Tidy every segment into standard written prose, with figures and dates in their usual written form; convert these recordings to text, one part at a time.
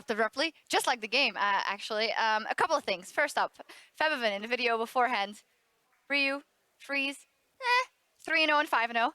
dropped abruptly, just like the game, actually. A couple of things. First up, Febiven in the video beforehand. Ryu, Freeze, 3-0 and 5-0.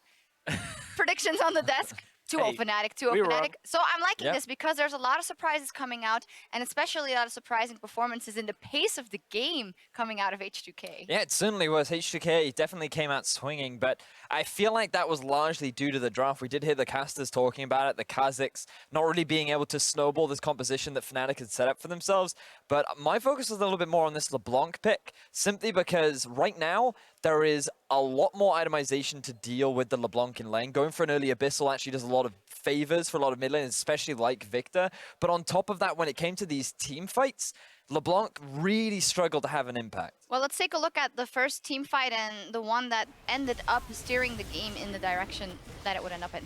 Predictions on the desk. 2-0 Fnatic, 2-0 Fnatic. So I'm liking this because there's a lot of surprises coming out, and especially a lot of surprising performances in the pace of the game coming out of H2K. Yeah, it certainly was. H2K definitely came out swinging, but I feel like that was largely due to the draft. We did hear the casters talking about it, the Kha'zix not really being able to snowball this composition that Fnatic had set up for themselves. But my focus was a little bit more on this LeBlanc pick, simply because right now there is a lot more itemization to deal with the LeBlanc in lane. Going for an early Abyssal actually does a lot of favors for a lot of mid lanes, especially like Viktor. But on top of that, when it came to these team fights, LeBlanc really struggled to have an impact. Well, let's take a look at the first team fight and the one that ended up steering the game in the direction that it would end up in.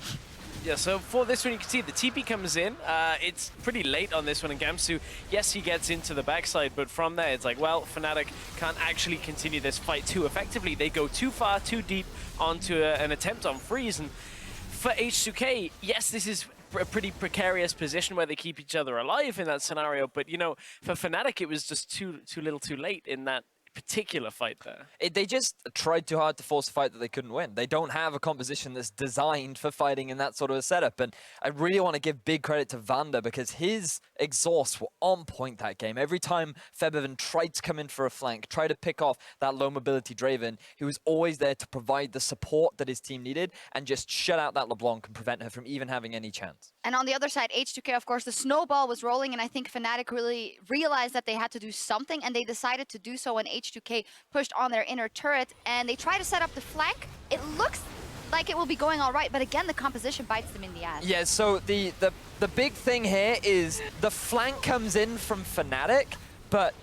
Yeah, so for this one, you can see the TP comes in. It's pretty late on this one, and Gamsu, yes, he gets into the backside, but from there, it's like, well, Fnatic can't actually continue this fight too effectively. They go too far, too deep onto an attempt on Freeze, and for H2K, yes, this is a pretty precarious position where they keep each other alive in that scenario, but, you know, for Fnatic, it was just too little too late in that particular fight there. They just tried too hard to force a fight that they couldn't win. They don't have a composition that's designed for fighting in that sort of a setup. And I really want to give big credit to Vander because his exhausts were on point that game. Every time Febiven tried to come in for a flank, try to pick off that low mobility Draven, he was always there to provide the support that his team needed and just shut out that LeBlanc and prevent her from even having any chance. And on the other side, H2K, of course, the snowball was rolling, and I think Fnatic really realized that they had to do something, and they decided to do so when H2K pushed on their inner turret, and they try to set up the flank. It looks like it will be going all right, but again, the composition bites them in the ass. Yeah, so the big thing here is the flank comes in from Fnatic, but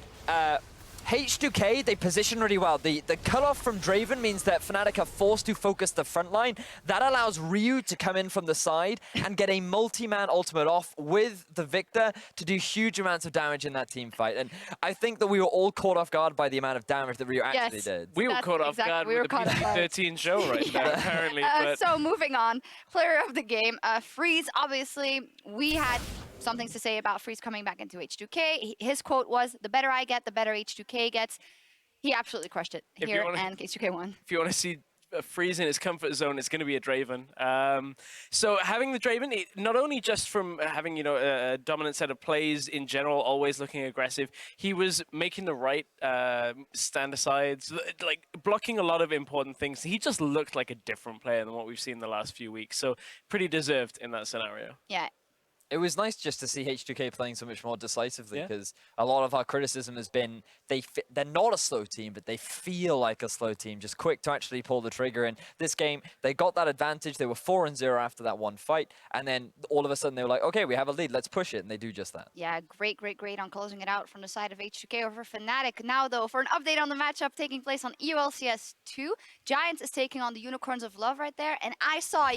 H2K, they position really well. The cutoff from Draven means that Fnatic are forced to focus the front line. That allows Ryu to come in from the side and get a multi-man ultimate off with the Viktor to do huge amounts of damage in that team fight. And I think that we were all caught off guard by the amount of damage that Ryu actually did. We were caught off guard with the PG-13 show right now, apparently. So moving on, player of the game, Freeze, obviously, we had some things to say about Freeze coming back into H2K. His quote was, "The better I get, the better H2K gets." He absolutely crushed it here, and H2K won. If you want to see Freeze in his comfort zone, it's going to be a Draven. So having the Draven, not only just from having, you know, a dominant set of plays in general, always looking aggressive, he was making the right stand-asides, like blocking a lot of important things. He just looked like a different player than what we've seen the last few weeks. So pretty deserved in that scenario. Yeah. It was nice just to see H2K playing so much more decisively because a lot of our criticism has been they're not a slow team, but they feel like a slow team, just quick to actually pull the trigger. And this game, they got that advantage. They were 4-0 after that one fight. And then all of a sudden they were like, okay, we have a lead. Let's push it. And they do just that. Yeah, great on closing it out from the side of H2K over Fnatic. Now, though, for an update on the matchup taking place on LCS 2, Giants is taking on the Unicorns of Love right there. And I saw